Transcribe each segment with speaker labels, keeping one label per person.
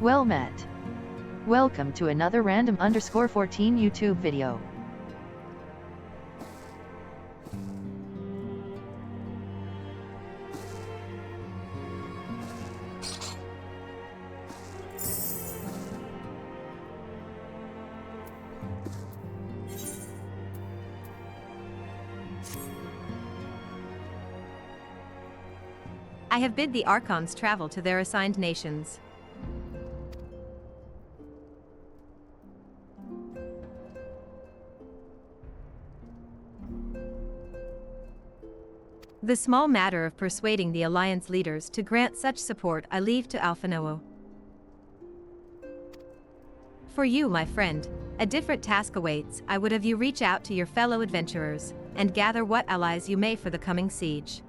Speaker 1: Well met. Welcome to another random_14 YouTube video.
Speaker 2: I have bid the Archons travel to their assigned nations. The small matter of persuading the Alliance leaders to grant such support I leave to Alphinoo. For you, my friend, a different task awaits. I would have you reach out to your fellow adventurers, and gather what allies you may for the coming siege.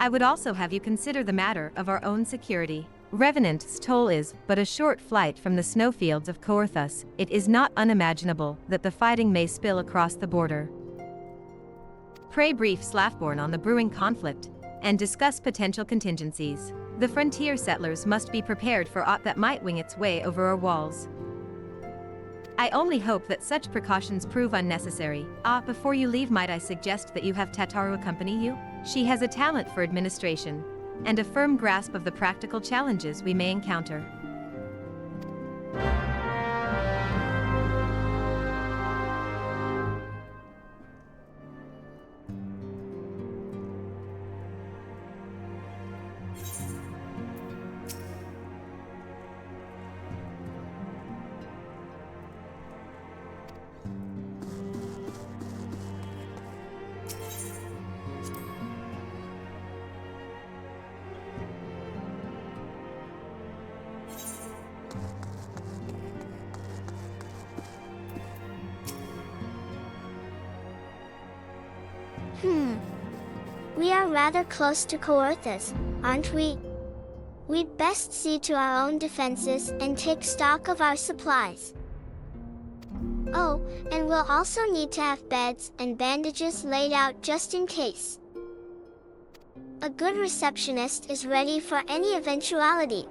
Speaker 2: I would also have you consider the matter of our own security. Revenant's toll is but a short flight from the snowfields of Coerthus. It is not unimaginable that the fighting may spill across the border. Pray brief Slaftborn on the brewing conflict, and discuss potential contingencies. The frontier settlers must be prepared for aught that might wing its way over our walls. I only hope that such precautions prove unnecessary. Before you leave, might I suggest that you have Tataru accompany you? She has a talent for administration, and a firm grasp of the practical challenges we may encounter.
Speaker 3: We are rather close to Coerthus, aren't we? We'd best see to our own defenses and take stock of our supplies. Oh, and we'll also need to have beds and bandages laid out just in case. A good receptionist is ready for any eventuality.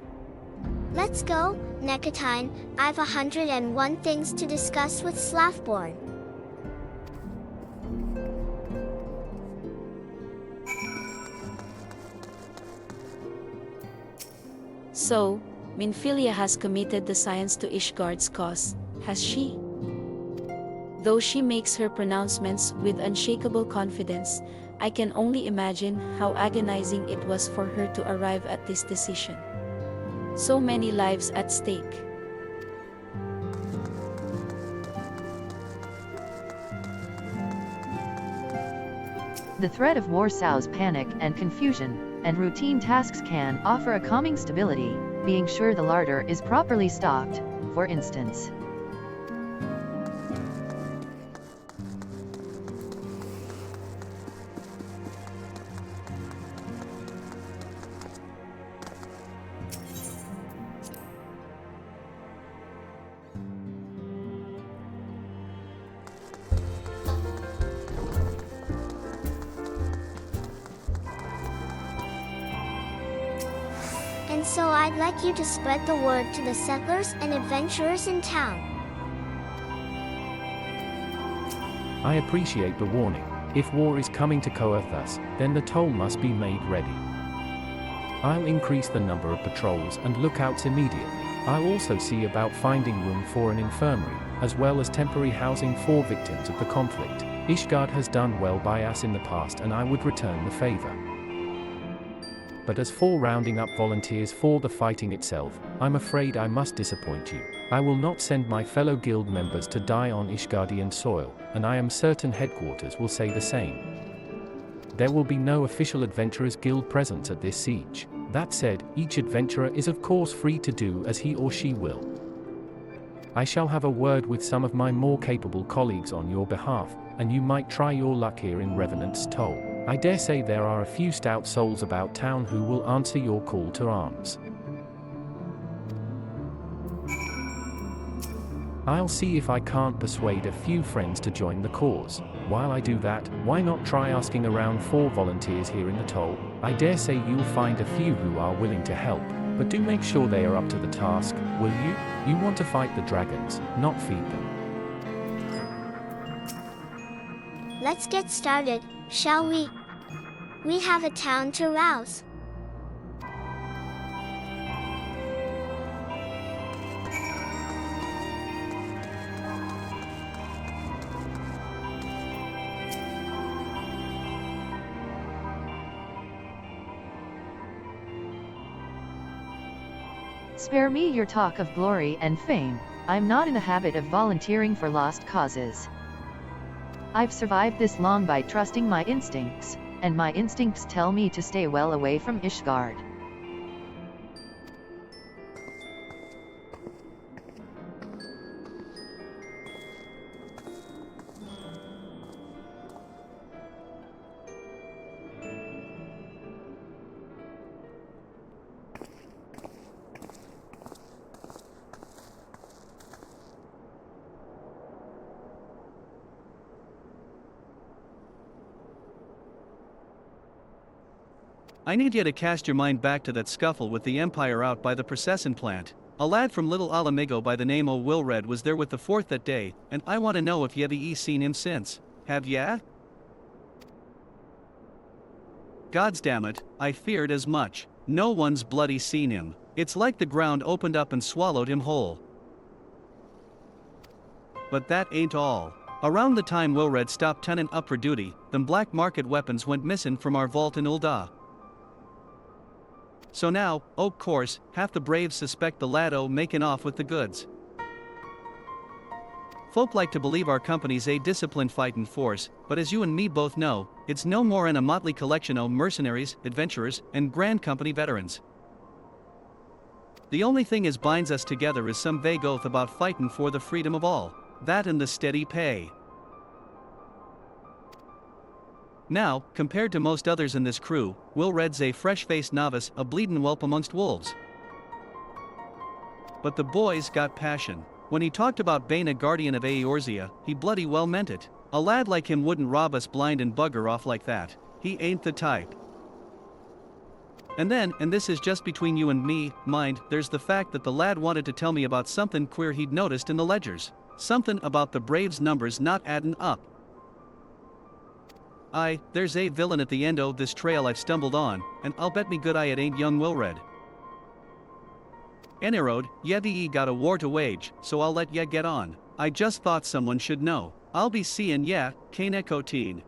Speaker 3: Let's go, Nekatine. I've 101 things to discuss with Slaftborn.
Speaker 4: So, Minfilia has committed the science to Ishgard's cause, has she? Though she makes her pronouncements with unshakable confidence, I can only imagine how agonizing it was for her to arrive at this decision. So many lives at stake.
Speaker 1: The threat of war sows panic and confusion, and routine tasks can offer a calming stability, being sure the larder is properly stocked, for instance.
Speaker 3: And so I'd like you to spread the word to the settlers and adventurers in town.
Speaker 5: I appreciate the warning. If war is coming to Coerthus, then the toll must be made ready. I'll increase the number of patrols and lookouts immediately. I'll also see about finding room for an infirmary, as well as temporary housing for victims of the conflict. Ishgard has done well by us in the past, and I would return the favor. But as for rounding up volunteers for the fighting itself, I'm afraid I must disappoint you. I will not send my fellow guild members to die on Ishgardian soil, and I am certain headquarters will say the same. There will be no official Adventurers Guild presence at this siege. That said, each adventurer is of course free to do as he or she will. I shall have a word with some of my more capable colleagues on your behalf, and you might try your luck here in Revenant's Toll. I dare say there are a few stout souls about town who will answer your call to arms. I'll see if I can't persuade a few friends to join the cause. While I do that, why not try asking around for volunteers here in the toll? I dare say you'll find a few who are willing to help, but do make sure they are up to the task, will you? You want to fight the dragons, not feed them.
Speaker 3: Let's get started, shall we? We have a town to rouse.
Speaker 1: Spare me your talk of glory and fame. I'm not in the habit of volunteering for lost causes. I've survived this long by trusting my instincts, and my instincts tell me to stay well away from Ishgard.
Speaker 6: I need you to cast your mind back to that scuffle with the Empire out by the procession plant. A lad from Little Alamigo by the name of Wilred was there with the fourth that day, and I want to know if you've seen him since. Have ya? Goddamn, I feared as much. No one's bloody seen him. It's like the ground opened up and swallowed him whole. But that ain't all. Around the time Wilred stopped turning up for duty, them black market weapons went missing from our vault in Ul'dah. So now, o' course, half the braves suspect the lad making off with the goods. Folk like to believe our company's a disciplined fighting force, but as you and me both know, it's no more than a motley collection o' mercenaries, adventurers, and Grand Company veterans. The only thing as binds us together is some vague oath about fighting for the freedom of all, that and the steady pay. Now, compared to most others in this crew, Wilred's a fresh-faced novice, a bleedin' whelp amongst wolves. But the boy's got passion. When he talked about being a guardian of Eorzea, he bloody well meant it. A lad like him wouldn't rob us blind and bugger off like that. He ain't the type. And then, and this is just between you and me, mind, there's the fact that the lad wanted to tell me about something queer he'd noticed in the ledgers. Something about the Braves' numbers not adding up. There's a villain at the end o' this trail I've stumbled on, and I'll bet me good eye it ain't young Wilred. Anyroad, ye got a war to wage, so I'll let ye get on. I just thought someone should know. I'll be seeing ye, Kanekoteen.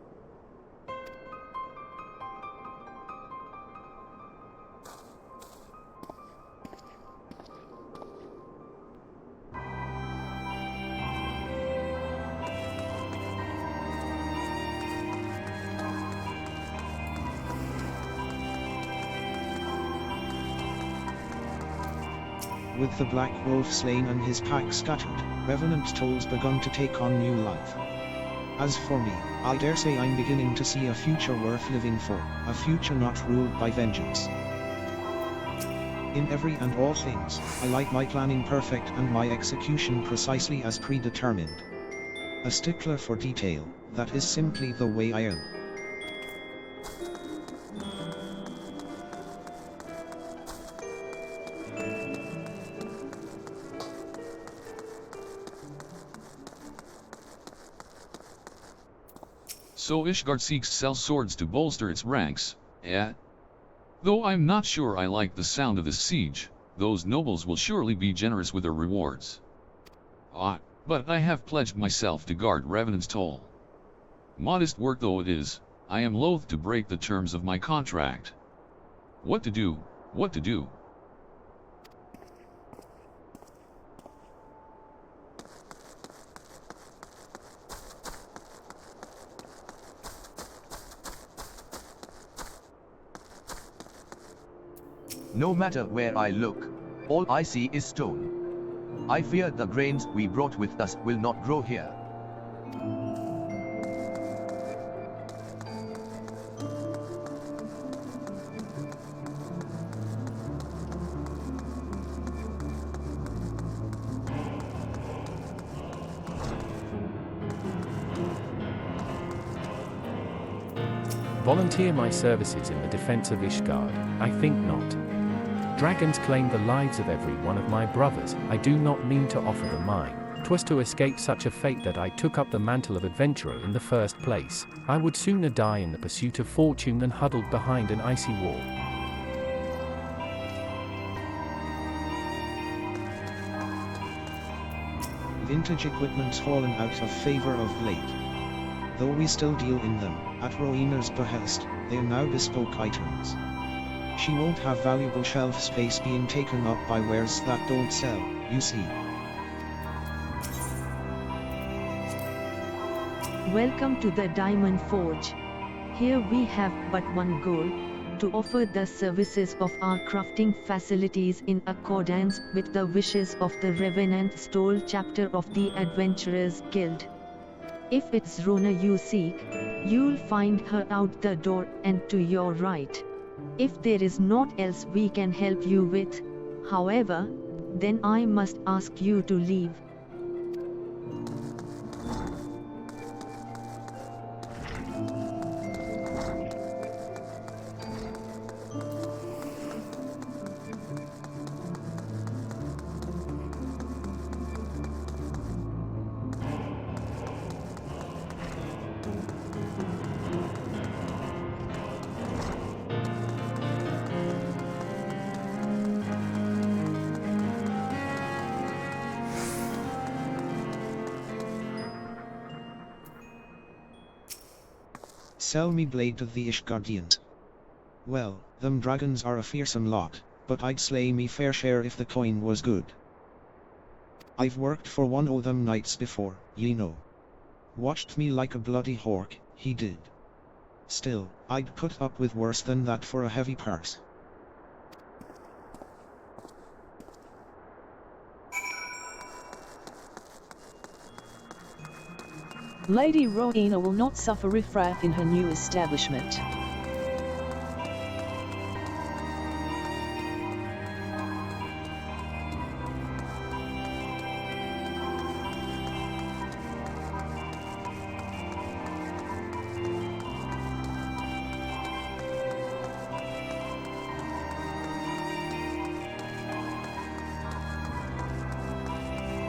Speaker 7: With the Black Wolf slain and his pack scattered, Revenant Toll's begun to take on new life. As for me, I dare say I'm beginning to see a future worth living for, a future not ruled by vengeance. In every and all things, I like my planning perfect and my execution precisely as predetermined. A stickler for detail, that is simply the way I am.
Speaker 8: So Ishgard seeks to sell swords to bolster its ranks, eh? Though I'm not sure I like the sound of this siege, those nobles will surely be generous with their rewards. But I have pledged myself to guard Revenant's Toll. Modest work though it is, I am loath to break the terms of my contract. What to do, what to do?
Speaker 9: No matter where I look, all I see is stone. I fear the grains we brought with us will not grow here.
Speaker 5: Volunteer my services in the defense of Ishgard? I think not. Dragons claim the lives of every one of my brothers. I do not mean to offer them mine. 'Twas to escape such a fate that I took up the mantle of adventurer in the first place. I would sooner die in the pursuit of fortune than huddled behind an icy wall.
Speaker 7: Vintage equipment's fallen out of favor of late. Though we still deal in them, at Rowena's behest, they are now bespoke items. She won't have valuable shelf space being taken up by wares that don't sell, you see.
Speaker 10: Welcome to the Diamond Forge. Here we have but one goal, to offer the services of our crafting facilities in accordance with the wishes of the Revenant Stole chapter of the Adventurers Guild. If it's Rona you seek, you'll find her out the door and to your right. If there is naught else we can help you with, however, then I must ask you to leave.
Speaker 7: Sell me blade of the Ishgardians. Well, them dragons are a fearsome lot, but I'd slay me fair share if the coin was good. I've worked for one o' them knights before, ye know. Watched me like a bloody hawk, he did. Still, I'd put up with worse than that for a heavy purse.
Speaker 10: Lady Rowena will not suffer riffraff in her new establishment.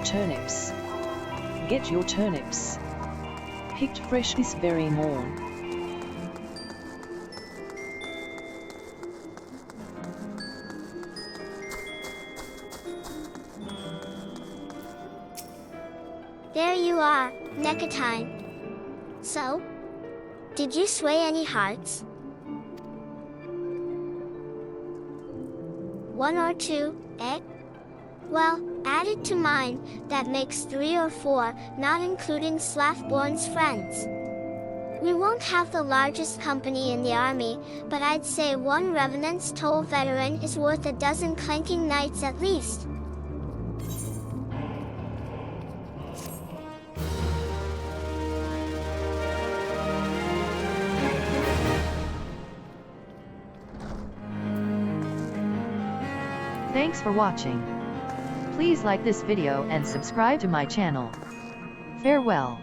Speaker 10: Turnips. Get your turnips. Picked fresh this very morn.
Speaker 3: There you are, Necatine. So? Did you sway any hearts? One or two, eh? Well, added to mine, that makes 3 or 4, not including Slathborn's friends. We won't have the largest company in the army, but I'd say one Revenant's Toll veteran is worth a dozen clanking knights at least.
Speaker 1: Thanks for watching. Please like this video and subscribe to my channel. Farewell.